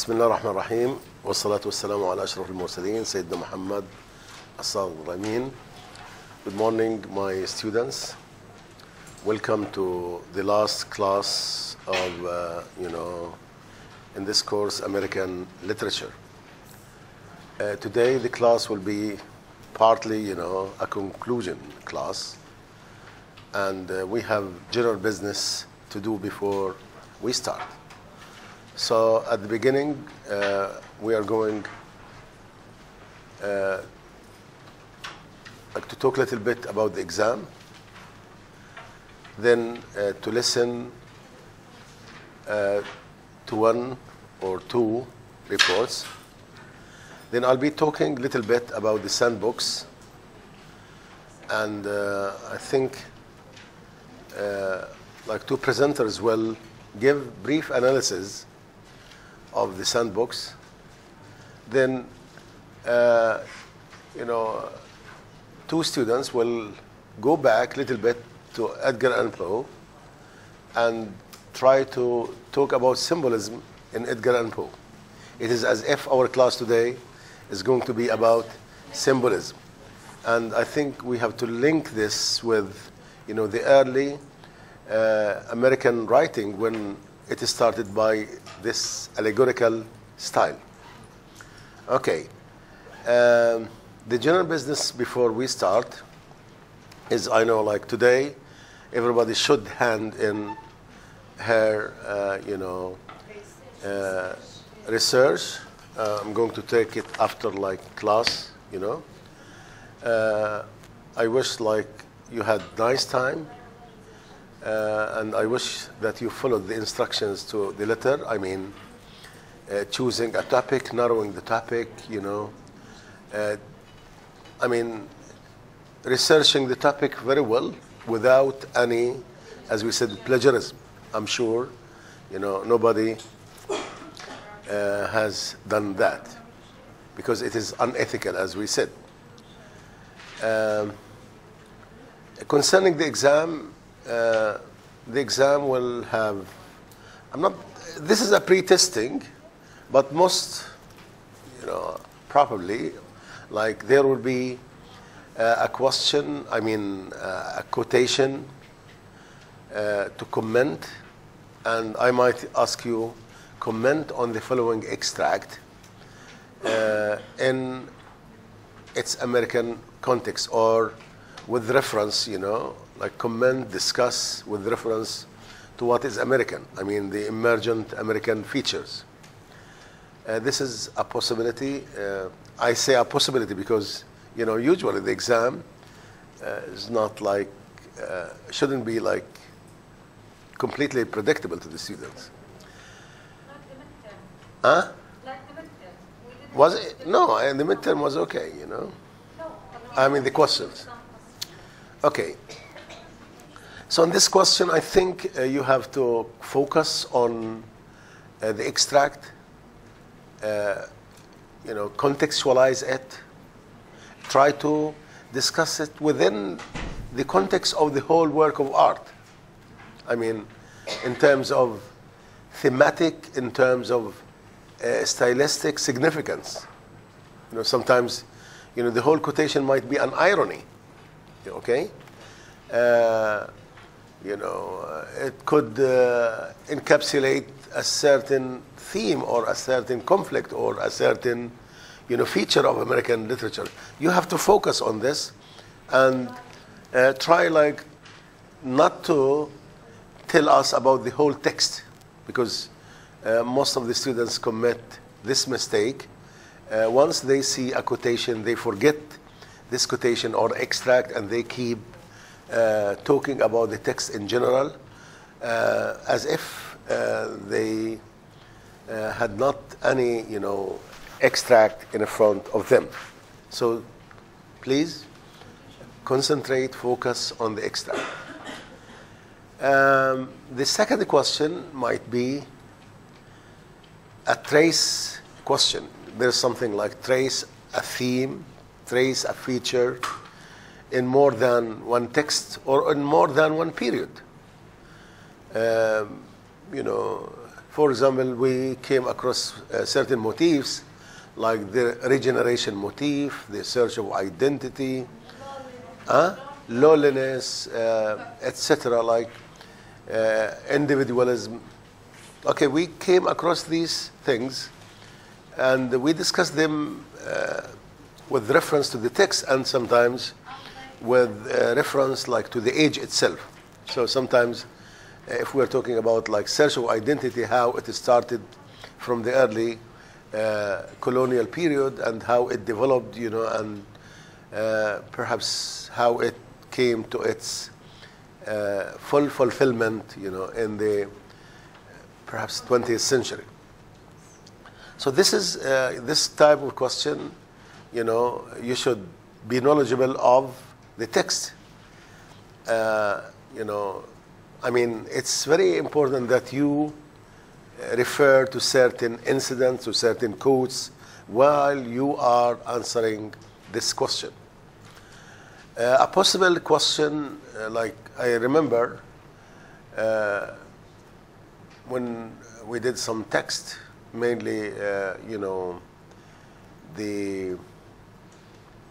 بسم الله الرحمن الرحيم والصلاة والسلام على أشرف المرسلين سيدنا محمد الصادق الأمين. Good morning, my students. Welcome to the last class of, in this course, American literature. Today the class will be partly, a conclusion class, and we have general business to do before we start. So at the beginning, we are going to talk a little bit about the exam, then to listen to one or two reports. Then I'll be talking a little bit about the Sandbox, and I think like two presenters will give brief analysis of the Sandbox. Then, two students will go back a little bit to Edgar Allan Poe and try to talk about symbolism in Edgar Allan Poe. It is as if our class today is going to be about symbolism. And I think we have to link this with, the early American writing when it is started by this allegorical style. Okay. The general business before we start is, I know, like today, everybody should hand in her, research. I'm going to take it after class, I wish you had nice time. And I wish that you followed the instructions to the letter. I mean, choosing a topic, narrowing the topic, researching the topic very well without any, as we said, plagiarism. I'm sure, nobody has done that because it is unethical, as we said. Concerning the exam, will have, this is a pre-testing, but most, probably, there will be a question, a quotation to comment, and I might ask you, comment on the following extract in its American context, or with reference, comment, discuss with reference to what is American. The emergent American features. This is a possibility. I say a possibility because, usually the exam is not shouldn't be completely predictable to the students. Like the midterm. Huh? Like the midterm. Was it? No, and the midterm was okay, No. the questions. Okay. So in this question, I think you have to focus on the extract, contextualize it, try to discuss it within the context of the whole work of art. In terms of thematic, in terms of stylistic significance. Sometimes, the whole quotation might be an irony. Okay? It could encapsulate a certain theme or a certain conflict or a certain, feature of American literature. You have to focus on this and try not to tell us about the whole text, because most of the students commit this mistake. Once they see a quotation, they forget this quotation or extract, and they keep talking about the text in general as if they had not any, extract in front of them. So please concentrate, focus on the extract. The second question might be a trace question. There's something like trace a theme, trace a feature in more than one text or in more than one period. For example, we came across certain motifs like the regeneration motif, the search of identity, loneliness, etc., like individualism. Okay, we came across these things and we discussed them with reference to the text and sometimes with reference like to the age itself. So sometimes if we're talking about like search of identity, how it started from the early colonial period and how it developed, you know, and perhaps how it came to its full fulfillment, you know, in the perhaps 20th century. So this is this type of question, you know, you should be knowledgeable of the text. You know, I mean, it's very important that you refer to certain incidents, to certain quotes while you are answering this question. A possible question, like I remember when we did some text, mainly, you know, the,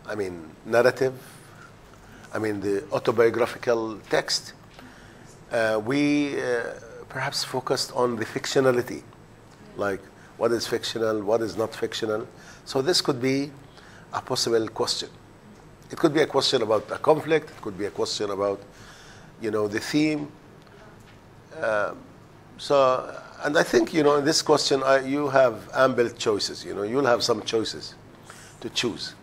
I mean, narrative, I mean, the autobiographical text, we perhaps focused on the fictionality, like what is fictional, what is not fictional. So this could be a possible question. It could be a question about a conflict. It could be a question about, you know, the theme. So, and I think, you know, in this question, you have ample choices. You know, you'll have some choices to choose.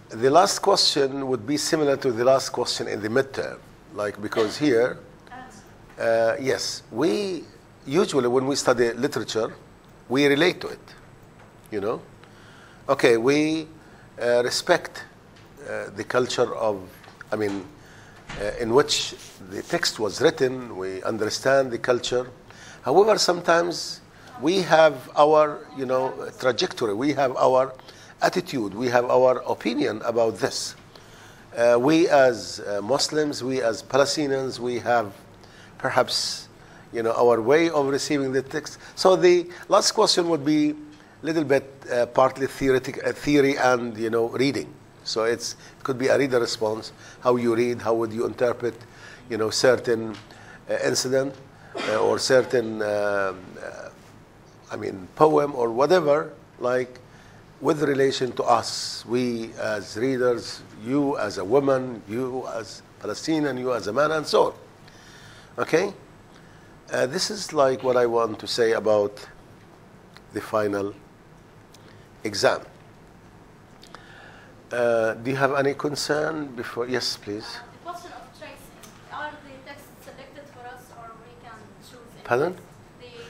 The last question would be similar to the last question in the midterm, like because here, yes, we usually when we study literature, we relate to it. You know, okay, we respect the culture of, I mean, in which the text was written. We understand the culture. However, sometimes we have our, you know, trajectory. We have our attitude. We have our opinion about this. We as Muslims, we as Palestinians, we have perhaps, you know, our way of receiving the text. So the last question would be a little bit partly theory and, you know, reading. So it could be a reader response, how you read, how would you interpret, you know, certain incident or certain, I mean, poem or whatever, like with relation to us, we as readers, you as a woman, you as Palestinian, you as a man, and so on. Okay? This is like what I want to say about the final exam. Do you have any concern before? Yes, please. The question of tracing. Are the texts selected for us or we can choose it? Pardon?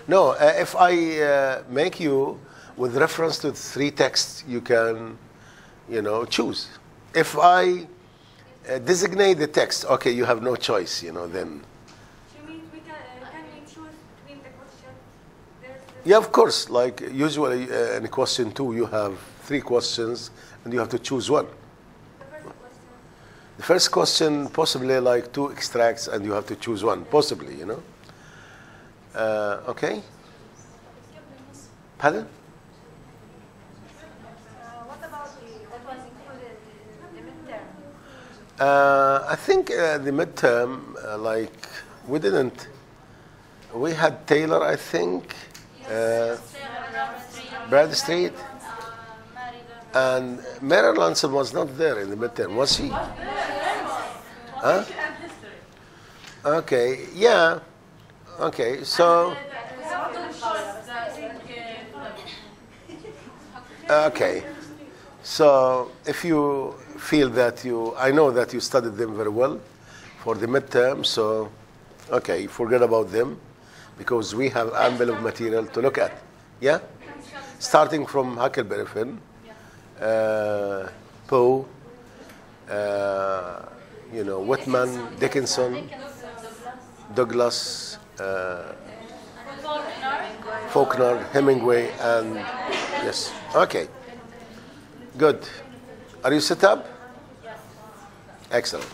No, if I make you with reference to 3 texts, you can, you know, choose. If I designate the text, okay, you have no choice, you know, then. You mean can we choose between the questions? Yeah, of course. Like usually in question 2, you have 3 questions and you have to choose one. The first question, possibly like 2 extracts and you have to choose one, possibly, you know. Okay? Pardon? What about that was included in the midterm? I think the midterm, like, we had Taylor, I think, Bradstreet, and Mary Lanson was not there in the midterm, was she? Huh? Okay, yeah. Okay, so. Okay, so if you feel that I know that you studied them very well for the midterm, so, okay, forget about them because we have ample of material to look at. Yeah? Starting from Huckleberry Finn, Poe, you know, Whitman, Dickinson, Douglas, Faulkner, Hemingway, and yes. Okay. Good. Are you set up? Yes. Excellent.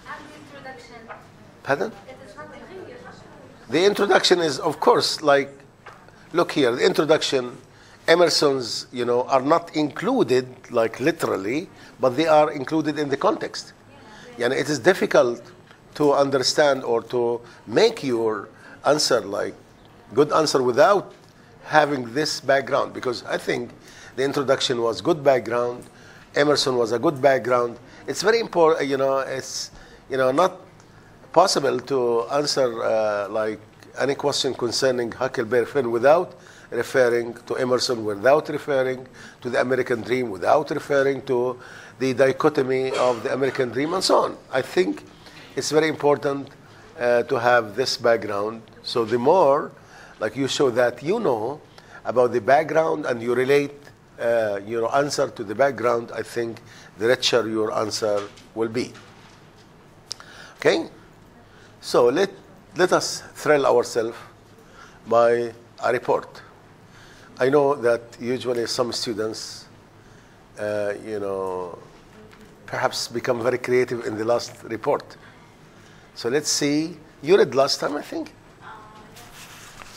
And the introduction. Pardon? It is not in English. The introduction is, of course, like, look here, the introduction, Emerson's, are not included, like literally, but they are included in the context. And it is difficult to understand or to make your answer, like, good answer without having this background, because I think the introduction was good background, Emerson was a good background. It's very important, it's, not possible to answer like any question concerning Huckleberry Finn without referring to Emerson, without referring to the American dream, without referring to the dichotomy of the American dream, and so on. I think it's very important to have this background. So the more, like, you show that you know about the background and you relate your answer to the background, I think the richer your answer will be. Okay? So let us thrill ourselves by a report. I know that usually some students, perhaps become very creative in the last report. So let's see. You read last time, I think?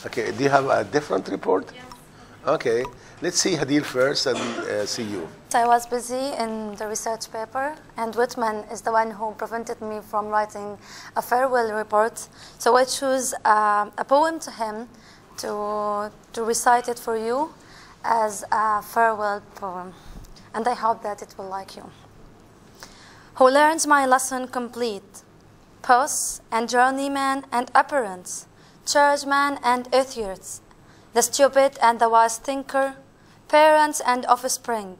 Okay, do you have a different report? Yes. Okay, let's see Hadil first and see you. I was busy in the research paper, and Whitman is the one who prevented me from writing a farewell report. So I choose a poem to him to recite it for you as a farewell poem. And I hope that it will like you. Who learns my lesson complete, post and journeyman and apparent, churchman and atheist, the stupid and the wise thinker, parents and offspring,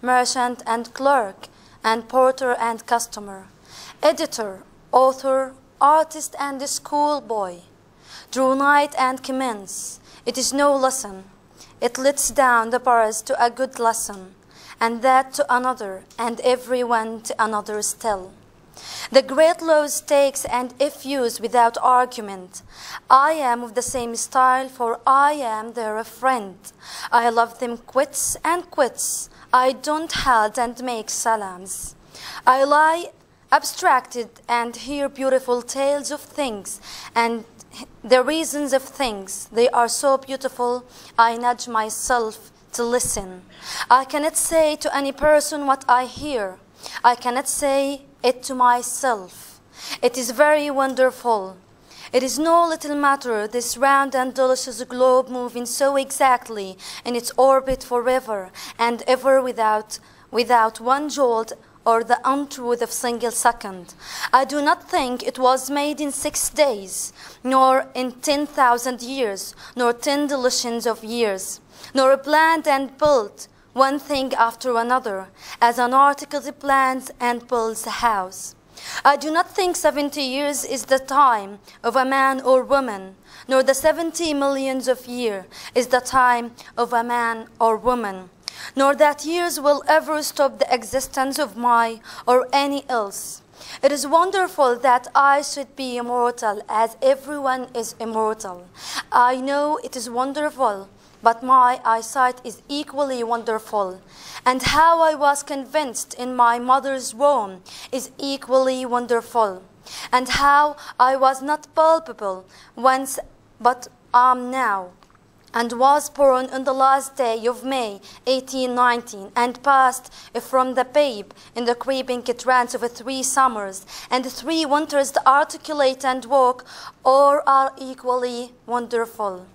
merchant and clerk, and porter and customer, editor, author, artist and schoolboy, drew night and commence. It is no lesson. It lets down the bars to a good lesson, and that to another, and everyone to another still. The great laws takes and if used without argument. I am of the same style, for I am their friend. I love them quits and quits. I don't halt and make salams. I lie abstracted and hear beautiful tales of things and the reasons of things. They are so beautiful, I nudge myself to listen. I cannot say to any person what I hear. I cannot say it to myself. It is very wonderful. It is no little matter, this round and delicious globe moving so exactly in its orbit forever and ever without one jolt or the untruth of single second. I do not think it was made in 6 days, nor in 10,000 years, nor 10 deletions of years, nor planned and built one thing after another, as an article plans and builds a house. I do not think 70 years is the time of a man or woman, nor the 70 millions of years is the time of a man or woman, nor that years will ever stop the existence of my or any else. It is wonderful that I should be immortal, as everyone is immortal. I know it is wonderful, but my eyesight is equally wonderful. And how I was convinced in my mother's womb is equally wonderful. And how I was not palpable once, but am now, and was born on the last day of May 1819, and passed from the babe in the creeping trance of 3 summers and 3 winters to articulate and walk, all are equally wonderful.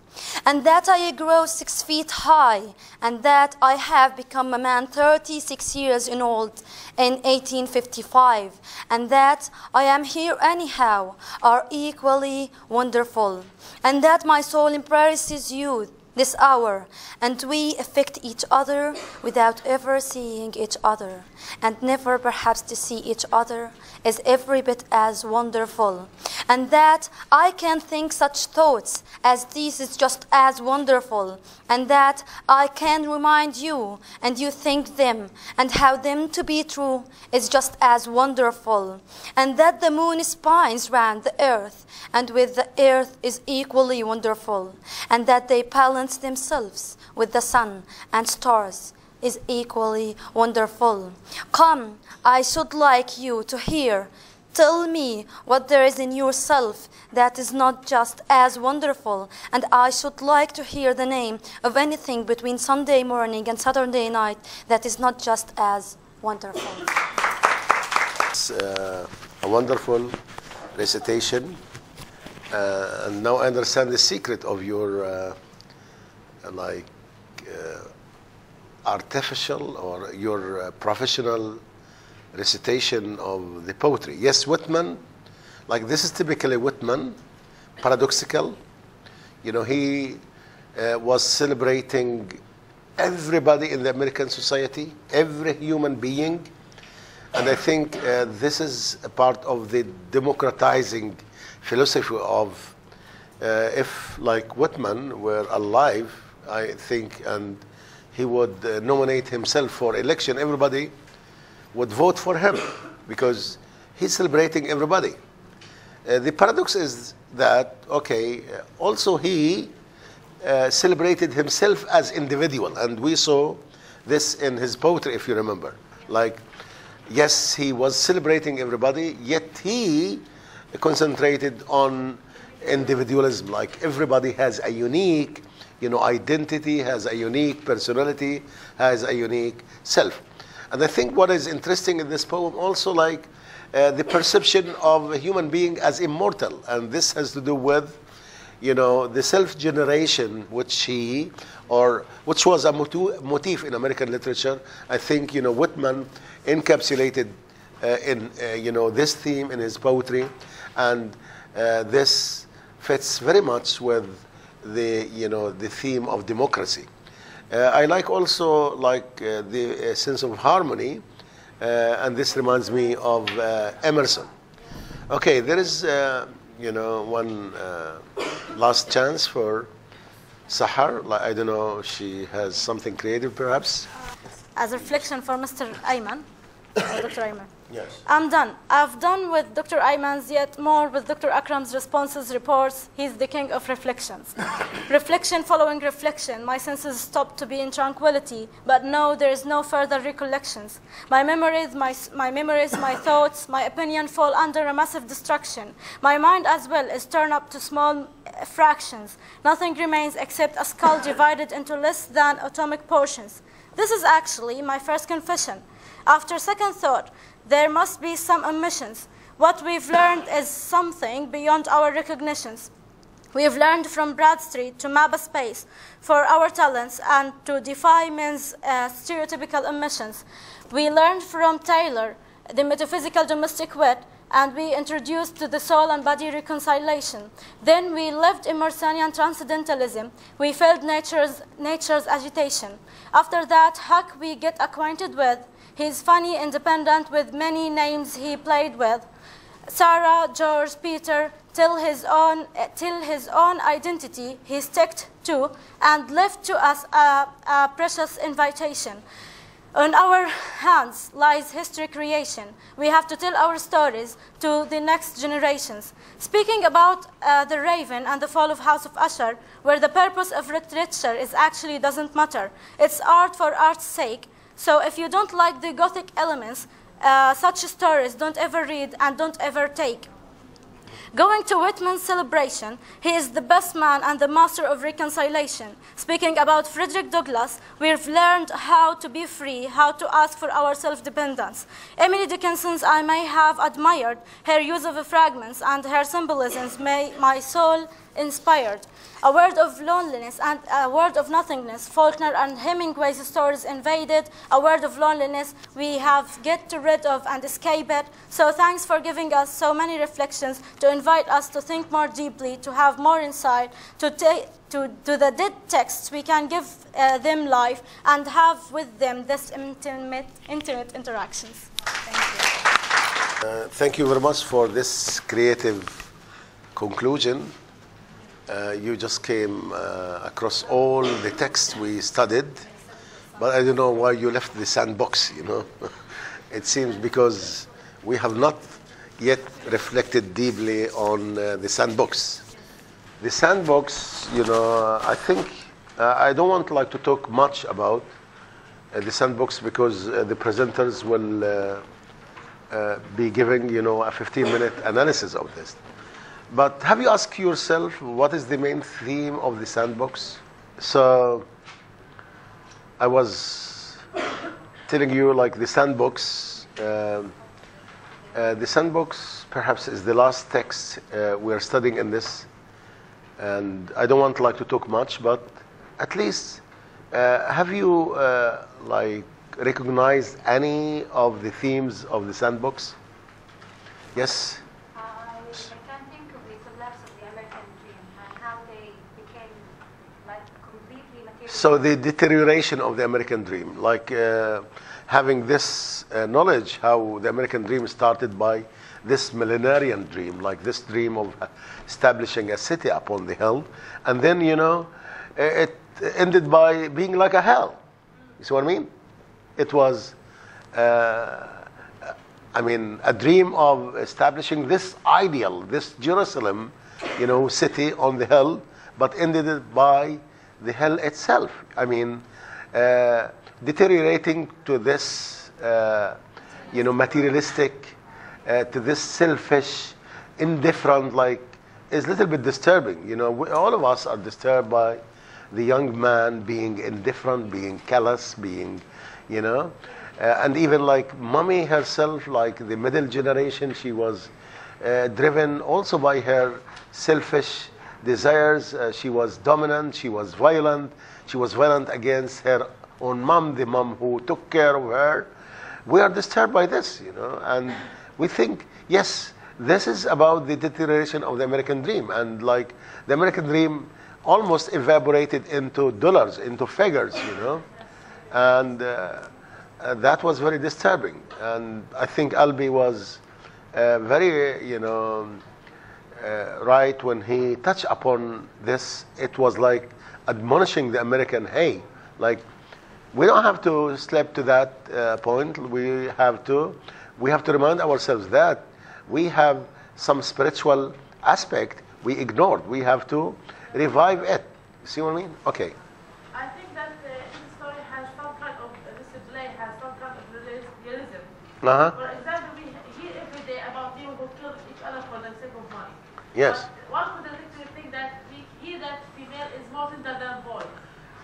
And that I grow 6 feet high, and that I have become a man 36 years old in 1855, and that I am here anyhow, are equally wonderful. And that my soul embraces you this hour, and we affect each other without ever seeing each other, and never perhaps to see each other, is every bit as wonderful. And that I can think such thoughts as these is just as wonderful, and that I can remind you and you think them, and how them to be true is just as wonderful. And that the moon spins round the earth, and with the earth is equally wonderful, and that they balance themselves with the sun and stars is equally wonderful. Come, I should like you to hear Tell me what there is in yourself that is not just as wonderful, and I should like to hear the name of anything between Sunday morning and Saturday night that is not just as wonderful. It's a wonderful recitation, and now I understand the secret of your artificial or your professional recitation of the poetry. Yes, Whitman, like this is typically Whitman, paradoxical. You know, he was celebrating everybody in the American society, every human being. And I think this is a part of the democratizing philosophy of if like Whitman were alive, I think, and he would nominate himself for election, everybody would vote for him because he's celebrating everybody. The paradox is that, okay, also he celebrated himself as individual, and we saw this in his poetry, if you remember. Like, yes, he was celebrating everybody, yet he concentrated on individualism. Like everybody has a unique, identity, has a unique personality, has a unique self. And I think what is interesting in this poem also, like the perception of a human being as immortal, and this has to do with, the self-generation, which was a motif in American literature. I think, Whitman encapsulated in, this theme in his poetry, and this fits very much with the theme of democracy. I like also the sense of harmony, and this reminds me of Emerson. Okay, there is one last chance for Sahar. I don't know, she has something creative perhaps. As a reflection for Mr. Ayman, Dr. Ayman. Yes. I'm done. I've done with Dr. Ayman's, yet more with Dr. Akram's responses, reports. He's the king of reflections. Reflection following reflection. My senses stop to be in tranquility, but no, there is no further recollections. My memories, my thoughts, my opinion fall under a massive destruction. My mind as well is turned up to small fractions. Nothing remains except a skull divided into less than atomic portions. This is actually my first confession. After second thought, there must be some omissions. What we've learned is something beyond our recognitions. We've learned from Bradstreet to map a space for our talents and to defy men's stereotypical omissions. We learned from Taylor the metaphysical domestic wit, and we introduced to the soul and body reconciliation. Then we lived Emersonian transcendentalism. We felt nature's agitation. After that, Huck we get acquainted with. He's funny, independent, with many names he played with. Sarah, George, Peter, till his own identity he stuck to and left to us a precious invitation. On our hands lies history creation. We have to tell our stories to the next generations. Speaking about the Raven and the fall of House of Usher, where the purpose of literature actually doesn't matter. It's art for art's sake. So if you don't like the Gothic elements, such stories don't ever read and don't ever take. Going to Whitman's celebration, he is the best man and the master of reconciliation. Speaking about Frederick Douglass, we've learned how to be free, how to ask for our self-dependence. Emily Dickinson's I may have admired her use of fragments and her symbolisms my soul inspired. A word of loneliness and a word of nothingness. Faulkner and Hemingway's stories invaded. A word of loneliness we have get rid of and escape it. So thanks for giving us so many reflections to invite us to think more deeply, to have more insight, to the dead texts we can give them life and have with them this intimate interactions. Thank you. Thank you very much for this creative conclusion. You just came across all the texts we studied, but I don't know why you left the sandbox, It seems because we have not yet reflected deeply on the sandbox. The sandbox, I think, I don't want to talk much about the sandbox because the presenters will be giving, a 15-minute analysis of this. But have you asked yourself what is the main theme of the Sandbox? So I was telling you, like, the Sandbox. The Sandbox perhaps is the last text we're studying in this, and I don't want to talk much, but at least have you recognized any of the themes of the Sandbox? Yes. I can think of the collapse of the American dream and how they became completely material. So the deterioration of the American dream, having this knowledge how the American dream started by this millenarian dream, like this dream of establishing a city upon the hill, and then it ended by being like a hell. You see what I mean? It was a dream of establishing this ideal, this Jerusalem, city on the hill, but ended by the hell itself. Deteriorating to this, materialistic, to this selfish, indifferent, is a little bit disturbing. All of us are disturbed by the young man being indifferent, being callous, being, and even mommy herself, the middle generation, she was driven also by her selfish desires. She was dominant, she was violent against her own mom, the mom who took care of her. We are disturbed by this, and we think, yes, this is about the deterioration of the American dream, and the American dream almost evaporated into dollars, into figures, and that was very disturbing. And I think Albee was very, right when he touched upon this. It was like admonishing the American, hey, we don't have to slip to that point. We have to remind ourselves that we have some spiritual aspect we ignored. We have to revive it. See what I mean? Okay. I think that this story has some kind of, this play has some kind of realism. For example, we hear every day about people who kill each other for the sake of money. Yes. But one could actually think that we hear that female is more tender than boy.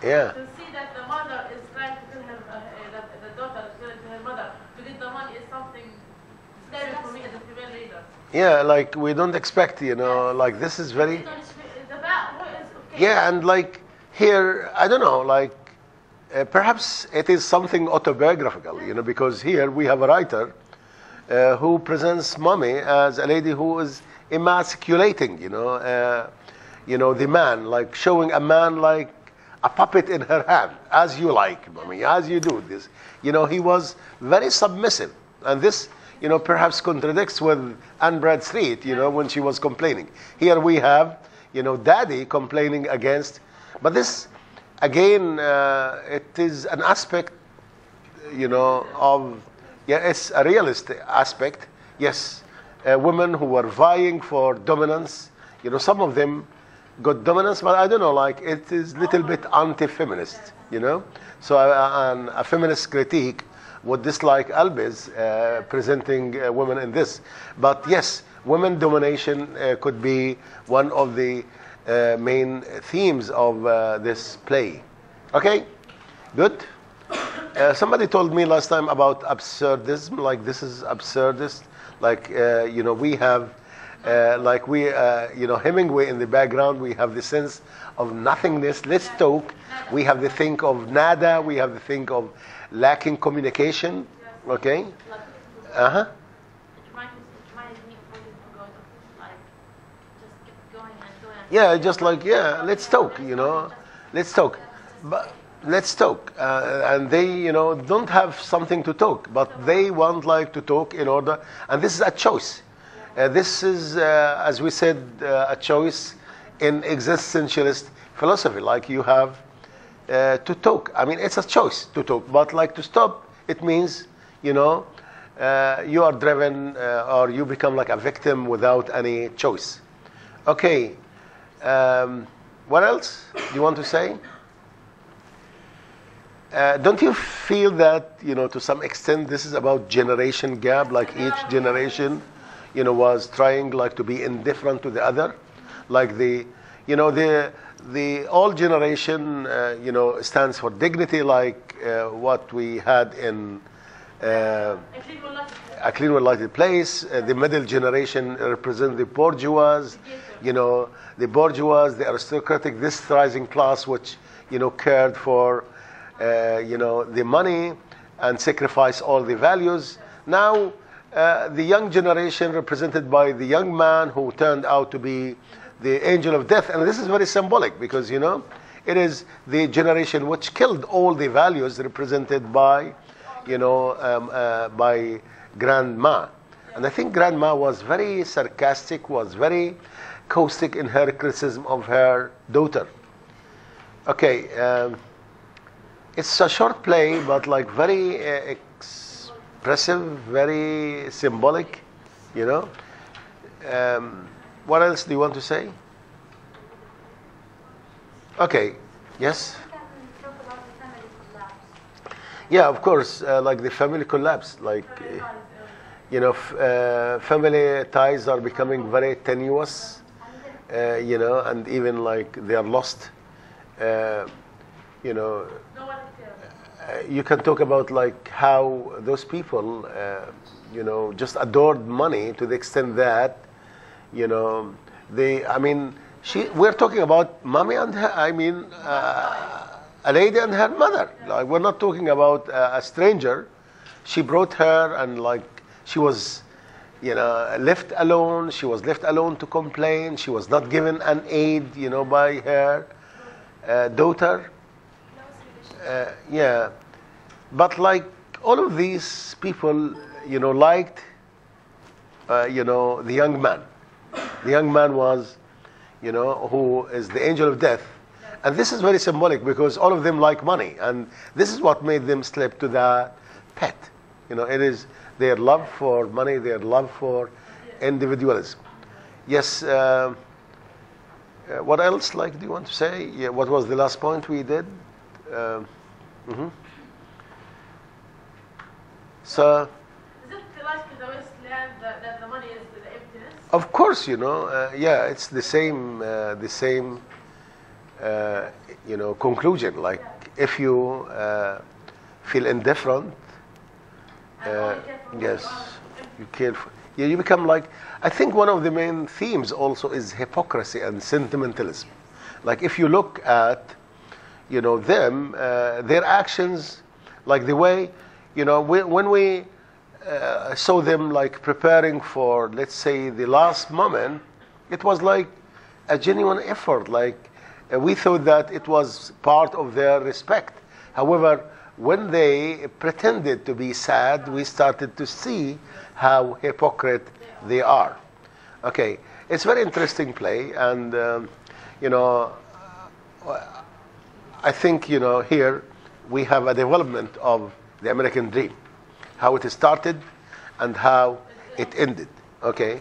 Yeah. To see that the mother is trying to kill her, the daughter is killing her mother to get the money is something scary for me as a female leader. Yeah, we don't expect, this is very... Yeah, and here, I don't know, perhaps it is something autobiographical, because here we have a writer who presents mommy as a lady who is emasculating, the man, showing a man like a puppet in her hand, as you like, mommy, as you do this. He was very submissive, and this, perhaps contradicts with Anne Bradstreet, when she was complaining. Here we have, daddy complaining against, but this, again, it is an aspect, of, it's a realist aspect. Yes, women who were vying for dominance, some of them got dominance, but I don't know, it is a little bit anti-feminist, So a feminist critique would dislike Albee's presenting women in this. But yes, women domination could be one of the main themes of this play. Okay, good. Somebody told me last time about absurdism, this is absurdist. We have, Hemingway in the background, we have the sense of nothingness. Let's talk. We have the think of nada. We have the think of lacking communication. Okay. It reminds me of just keep going and doing. Yeah, just let's talk. Let's talk. But let's talk. And they, don't have something to talk, but they want to talk in order. And this is a choice. This is, as we said, a choice in existentialist philosophy. You have to talk. It's a choice to talk, but to stop, it means, you are driven or you become like a victim without any choice. Okay. What else do you want to say? Don't you feel that, to some extent, this is about generation gap, like each generation, was trying like to be indifferent to the other, like the old generation, stands for dignity, like what we had in a clean, well-lighted place. The middle generation represent the bourgeois, the bourgeois, the aristocratic, this rising class, which cared for the money and sacrifice all the values. Now, the young generation represented by the young man who turned out to be the angel of death. And this is very symbolic because, it is the generation which killed all the values represented by, by Grandma. And I think Grandma was very sarcastic, was very caustic in her criticism of her daughter. Okay. It's a short play, but like very expressive, very symbolic, What else do you want to say? Okay, yes? You can talk about the family collapse. Yeah, of course, like the family collapse, like, family ties are becoming very tenuous, and even like they are lost, you can talk about like how those people, just adored money to the extent that, we're talking about mommy and her, a lady and her mother. Like, we're not talking about a stranger. She brought her and like she was, left alone. She was left alone to complain. She was not given an aid, by her daughter. Yeah, but like all of these people, liked, the young man. The young man was, who is the angel of death. And this is very symbolic because all of them like money. And this is what made them slip to the pet. It is their love for money, their love for individualism. Yes, what else do you want to say? Yeah, what was the last point we did? So, is it like the wasteland that the money is the emptiness? Of course, yeah, it's the same, conclusion. Like, if you feel indifferent, yes, you care for, yeah, you become like, I think one of the main themes also is hypocrisy and sentimentalism. Like, if you look at, them, their actions, like the way, when we saw them like preparing for, let's say, the last moment, it was like a genuine effort. Like, we thought that it was part of their respect. However, when they pretended to be sad, we started to see how hypocrite they are. Okay, it's a very interesting play, and I think here we have a development of the American dream, how it started and how it ended. Okay,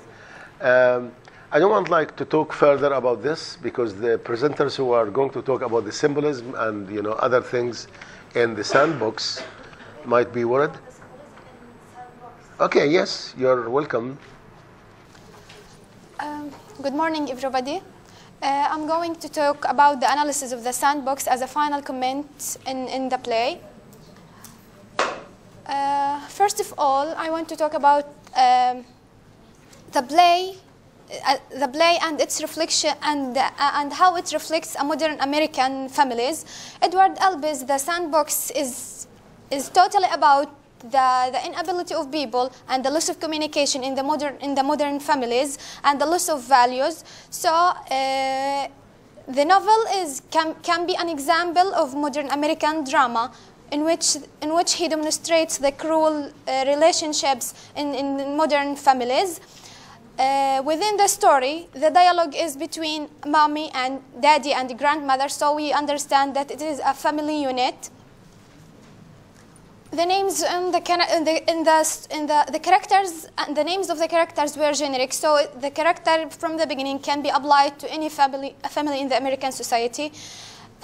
I don't want to talk further about this because the presenters who are going to talk about the symbolism and other things in the sandbox might be worried. Okay, yes, you're welcome. Good morning, everybody. I'm going to talk about the analysis of the sandbox as a final comment in the play. First of all, I want to talk about the play and its reflection and how it reflects a modern American families. Edward Albee's The Sandbox is totally about the inability of people and the loss of communication in the modern families and the loss of values. So the novel can be an example of modern American drama in which he demonstrates the cruel relationships in modern families. Within the story, the dialogue is between mommy and daddy and grandmother, so we understand that it is a family unit. The names and the characters and the names of the characters were generic, so the character from the beginning can be applied to any family in the American society.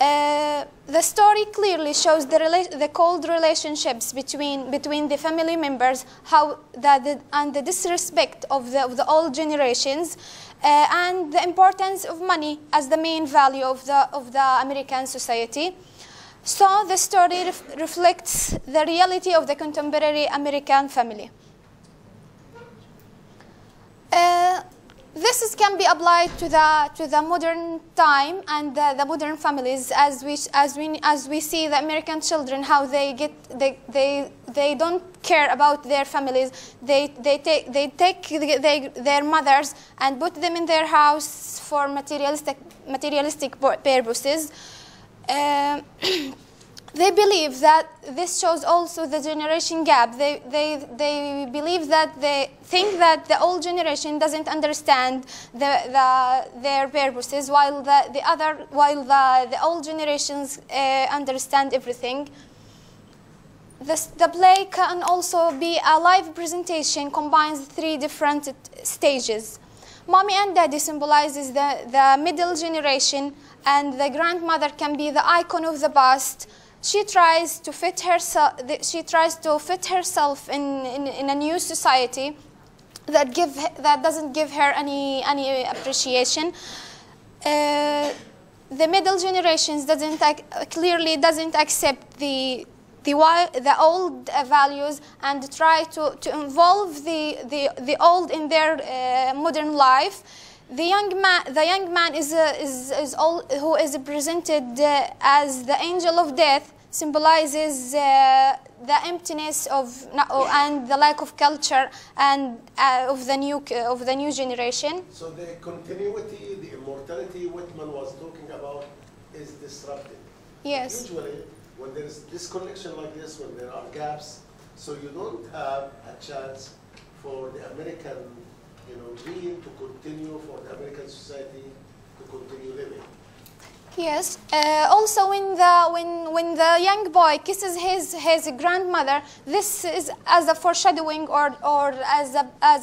The story clearly shows the cold relationships between the family members, and the disrespect of the old generations, and the importance of money as the main value of the American society. So the story reflects the reality of the contemporary American family. This can be applied to the modern time and the modern families, as we see the American children, how they don't care about their families. They take their mothers and put them in their house for materialistic purposes. They believe that this shows also the generation gap. They believe that they think that the old generation doesn't understand their purposes, while the old generations understand everything. The play can also be a live presentation, combines three different stages. Mommy and Daddy symbolizes the middle generation, and the grandmother can be the icon of the past. She tries to fit herself. In a new society that doesn't give her any appreciation. The middle generations clearly doesn't accept the old values and try to involve the old in their modern life. The young man who is presented as the angel of death, symbolizes the emptiness and the lack of culture and of the new generation. So the continuity, the immortality Whitman was talking about is disrupted. Yes. Usually, when there is disconnection like this, when there are gaps, so you don't have a chance for the American dream to continue, for the American society to continue living. Yes. Also, when the young boy kisses his grandmother, this is as a foreshadowing or as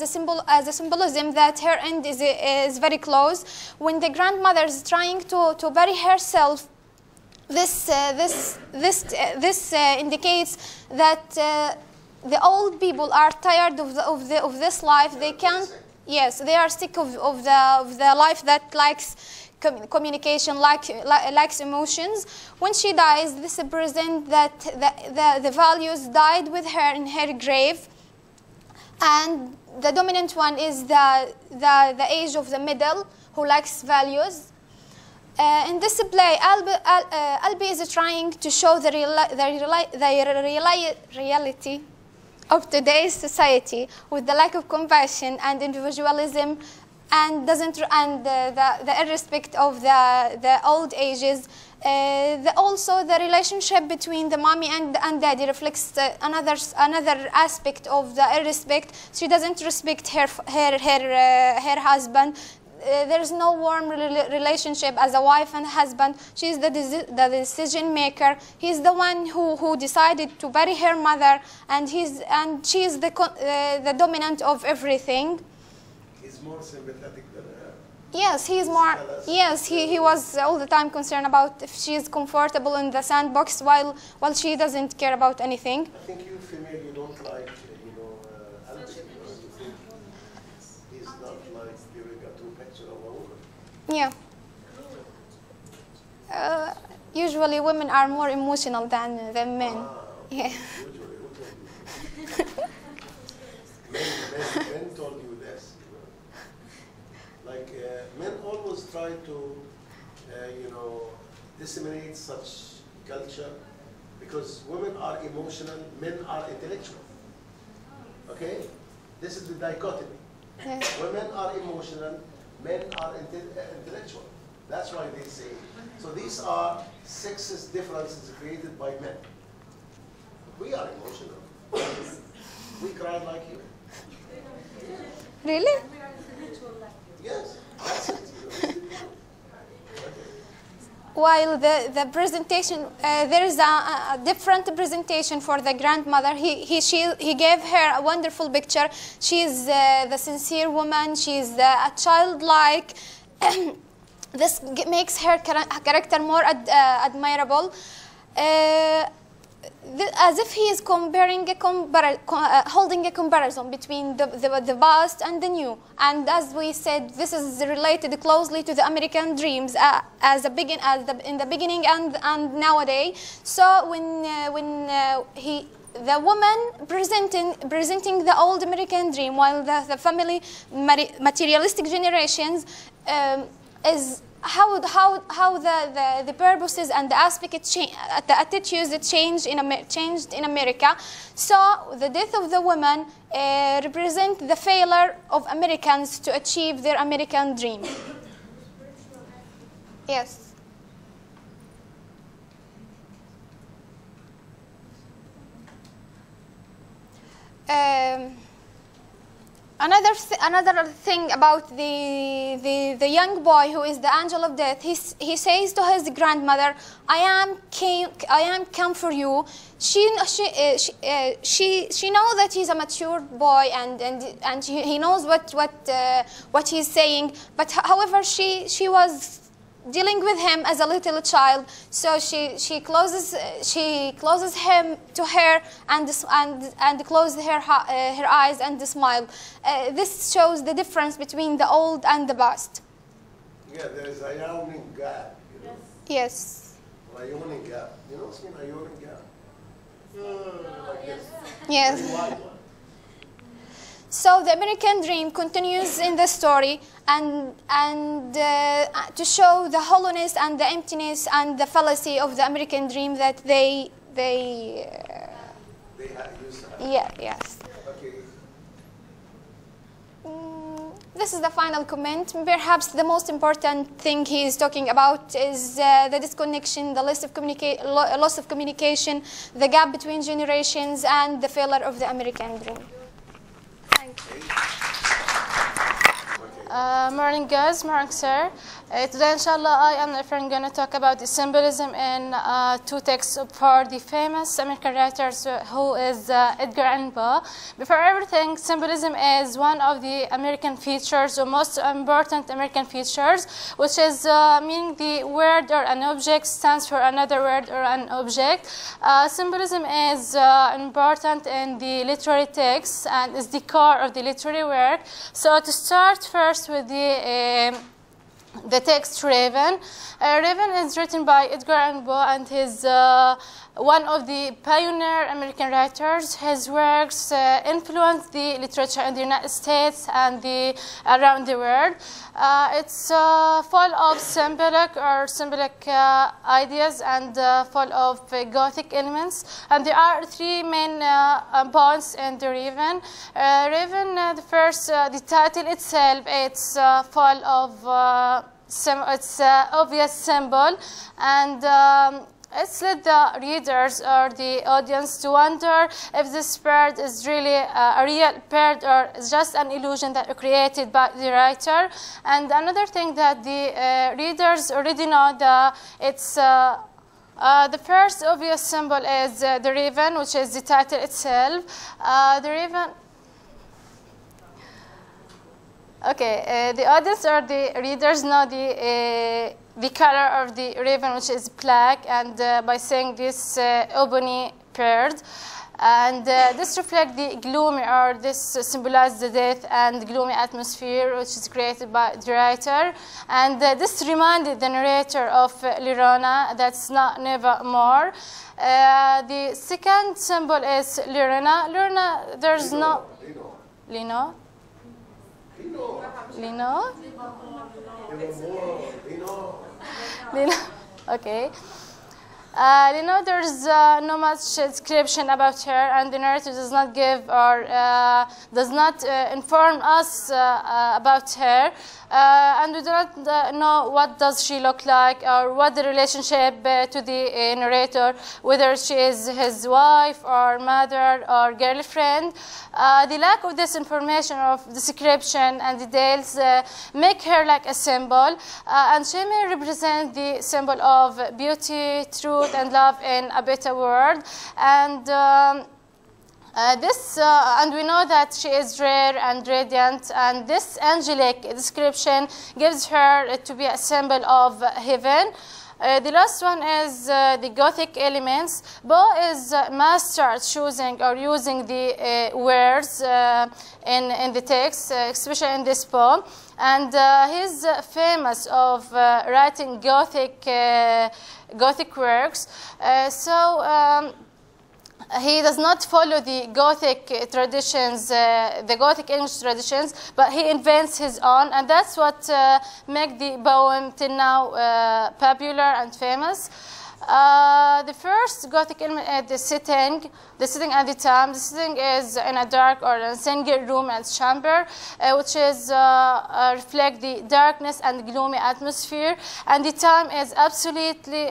a symbolism that her end is very close. When the grandmother is trying to bury herself, this indicates that the old people are tired of this life. They can't. Yes, they are sick of the life that lacks communication, lacks emotions. When she dies, this represents that the values died with her in her grave, and the dominant one is the age of the middle, who lacks values. In this play, Albee is trying to show the reality of today's society, with the lack of compassion and individualism, and the irrespect of the old ages. Also, the relationship between the mommy and daddy reflects another aspect of the irrespect. She doesn't respect her husband. There's no warm relationship as a wife and husband. She's the decision maker. He's the one who decided to bury her mother, and she's the dominant of everything. He's more sympathetic than her. Yes, he's more. Yes, he was all the time concerned about if she's comfortable in the sandbox, while she doesn't care about anything. I think you female, you don't like Albee. He's not like giving a true picture of a woman. Yeah. Usually women are more emotional than men. Yeah. Usually, who told you? Men told you this. Like men always try to, disseminate such culture, because women are emotional, men are intellectual. Okay, this is the dichotomy. Yeah. Women are emotional, men are intellectual. That's why they say. So these are sexist differences created by men. We are emotional. We cry like you. Really? Yes, that's it. While the presentation, there is a different presentation for the grandmother. He gave her a wonderful picture. She's the sincere woman. She's a childlike. This makes her character more admirable. As if he is holding a comparison between the past and the new. And as we said, this is related closely to the American dreams in the beginning and nowadays. So when the woman presenting the old American dream, while the family materialistic generations is how the purposes and the aspects the attitudes that changed in America. So the death of the woman represent the failure of Americans to achieve their American dream. Yes. Another thing about the young boy who is the angel of death, he says to his grandmother, I am come for you. She knows that he's a mature boy and he knows what he's saying, but however she was dealing with him as a little child, so she closes him to her and closes her eyes and smile. This shows the difference between the old and the past. Yeah, there is a yawning gap. You know? Yes. A yawning gap. You know what's mean a yawning gap? Like this. Yes. Very wide one. So the American dream continues in the story and to show the hollowness and the emptiness and the fallacy of the American dream that they used to have. Yeah, yes. Okay. This is the final comment. Perhaps the most important thing he is talking about is the disconnection, the loss of communication, the gap between generations, and the failure of the American dream. Thank you. Morning guys, morning sir. Today inshallah I and my friend going to talk about the symbolism in two texts for the famous American writers who is Edgar Allan Poe. Before everything, symbolism is one of the American features or most important American features, which is meaning the word or an object stands for another word or an object. Symbolism is important in the literary texts and is the core of the literary work. So to start first with the text Raven. Raven is written by Edgar Allan Poe and is one of the pioneer American writers. His works influenced the literature in the United States and around the world. It's full of symbolic ideas and full of Gothic elements. And there are three main points in the Raven. The first, the title itself, it's full of it's obvious symbol, and it's let the readers or the audience to wonder if this bird is really a real bird or just an illusion that was created by the writer. And another thing that the readers already know that it's the first obvious symbol is the raven, which is the title itself. The raven. Okay, the audience or the readers know the color of the raven, which is black, and by saying this ebony bird, and this reflects the gloomy, or this symbolizes the death and gloomy atmosphere which is created by the writer, and this reminded the narrator of Lirona, that's not never more. The second symbol is Lirona. Lirona, there's no Lino. Lino? Lino. Okay. Lino, there's no much description about her, and the narrator does not give or does not inform us about her, and we do not know what does she look like or what the relationship to the narrator, whether she is his wife or mother or girlfriend. The lack of this information of description and details make her like a symbol, and she may represent the symbol of beauty, truth, and love in a better world. And And we know that she is rare and radiant, and this angelic description gives her to be a symbol of heaven. The last one is the Gothic elements. Bo is master at choosing or using the words in the text, especially in this poem. And he's famous of writing Gothic works. He does not follow the Gothic traditions, the Gothic English traditions, but he invents his own, and that's what makes the poem till now popular and famous. The first Gothic element is the sitting at the time. The sitting is in a dark or a single room and chamber, which is reflect the darkness and gloomy atmosphere. And the time is absolutely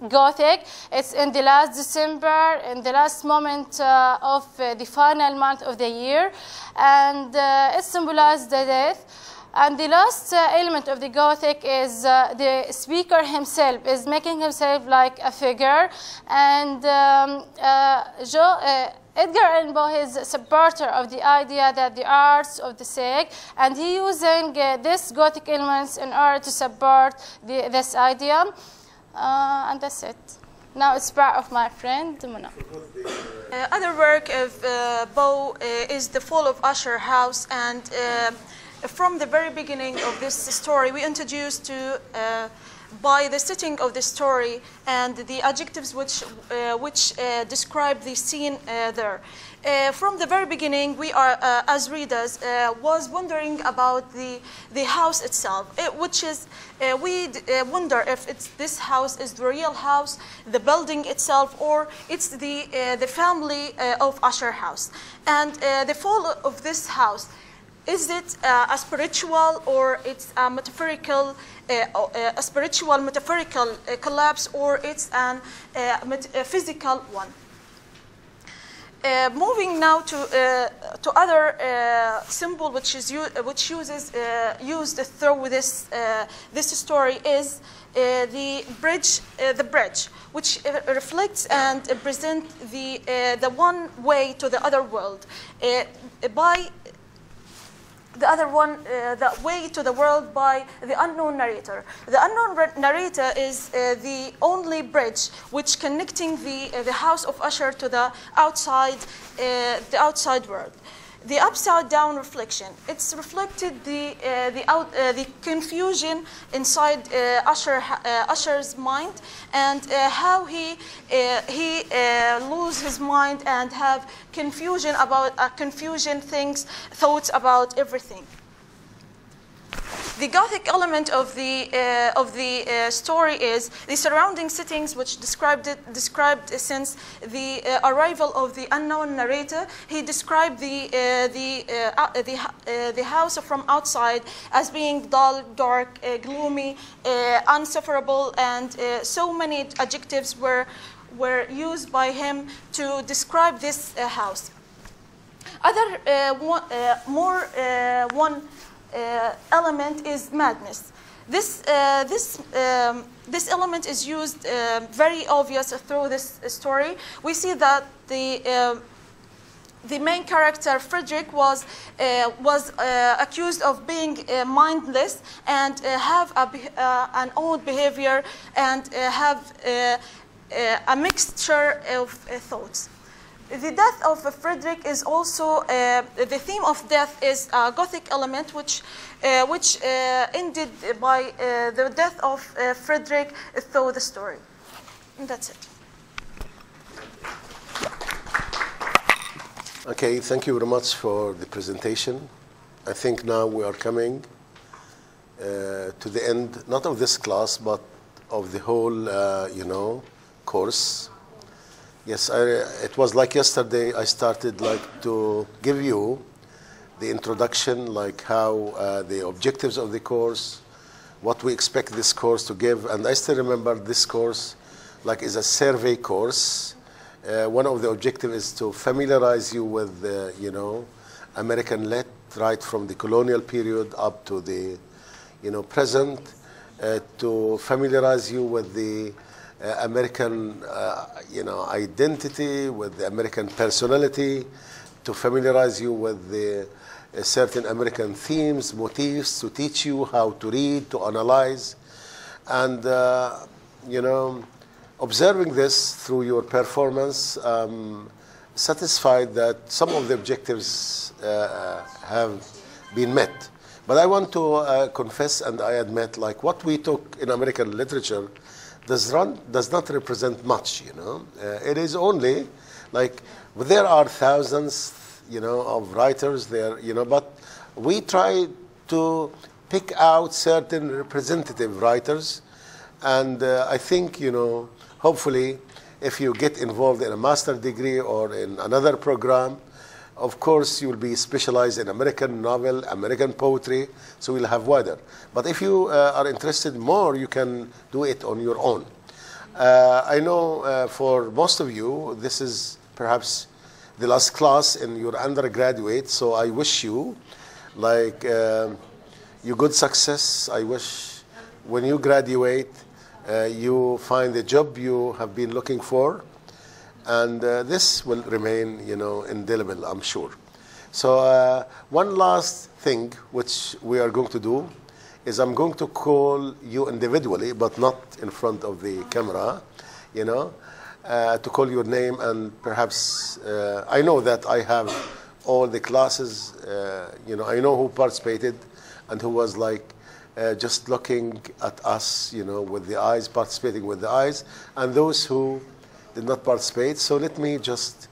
Gothic. It's in the last December, in the last moment of the final month of the year, and it symbolizes the death. And the last element of the Gothic is the speaker himself is making himself like a figure. And Edgar Allan Poe is a supporter of the idea that the arts of the sick, and he using these Gothic elements in order to support this idea. And that's it. Now it's part of my friend Mona. Other work of Poe is The Fall of Usher House, and from the very beginning of this story, we introduced to by the setting of the story and the adjectives which describe the scene there. From the very beginning, we are, as readers, was wondering about the house itself, which is, we wonder if this house is the real house, the building itself, or it's the family of Usher House. And the fall of this house, is it a spiritual or it's a metaphorical, a spiritual metaphorical collapse, or it's a physical one? Moving now to other symbol which is used through this story is the bridge, which reflects and presents the one way to the other world by the way to the world by the unknown narrator. The unknown narrator is the only bridge which connecting the house of Usher to the outside world. The upside down reflection. It's reflected the confusion inside Usher's mind, and how he lose his mind and have confusion about thoughts about everything. The Gothic element of the story is the surrounding settings, which described since the arrival of the unknown narrator. He described the house from outside as being dull, dark, gloomy, unsufferable, and so many adjectives were used by him to describe this house. Other element is madness. This element is used very obvious through this story. We see that the main character Frederick was accused of being mindless and have an odd behavior and have a mixture of thoughts. The death of Frederick is also the theme of death is a Gothic element, which ended by the death of Frederick through the story. And that's it. Okay, thank you very much for the presentation. I think now we are coming to the end, not of this class, but of the whole, course. Yes, it was like yesterday. I started to give you the introduction, how the objectives of the course, what we expect this course to give, and I still remember this course is a survey course. One of the objectives is to familiarize you with American lit, right from the colonial period up to the present, to familiarize you with the American, identity, with the American personality, to familiarize you with the certain American themes, motifs, to teach you how to read, to analyze, and observing this through your performance, satisfied that some of the objectives have been met. But I want to confess, and I admit, like what we took in American literature does not represent much. It is only like there are thousands, of writers there, but we try to pick out certain representative writers, and I think, hopefully, if you get involved in a master's degree or in another program, of course, you'll be specialized in American novel, American poetry, so we'll have wider. But if you are interested more, you can do it on your own. I know for most of you, this is perhaps the last class in your undergraduate, so I wish you, you good success. I wish when you graduate, you find the job you have been looking for, and this will remain, indelible, I'm sure. So one last thing which we are going to do is I'm going to call you individually, but not in front of the camera, to call your name, and perhaps I know that I have all the classes, I know who participated and who was just looking at us, with the eyes, participating with the eyes, and those who did not participate. So let me just,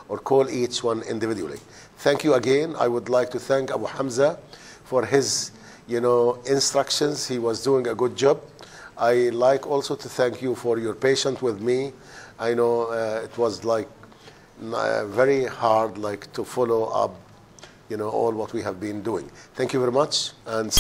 or call each one individually. Thank you again. I would like to thank Abu Hamza for his, instructions. He was doing a good job. I like also to thank you for your patience with me. I know it was very hard, to follow up, all what we have been doing. Thank you very much. And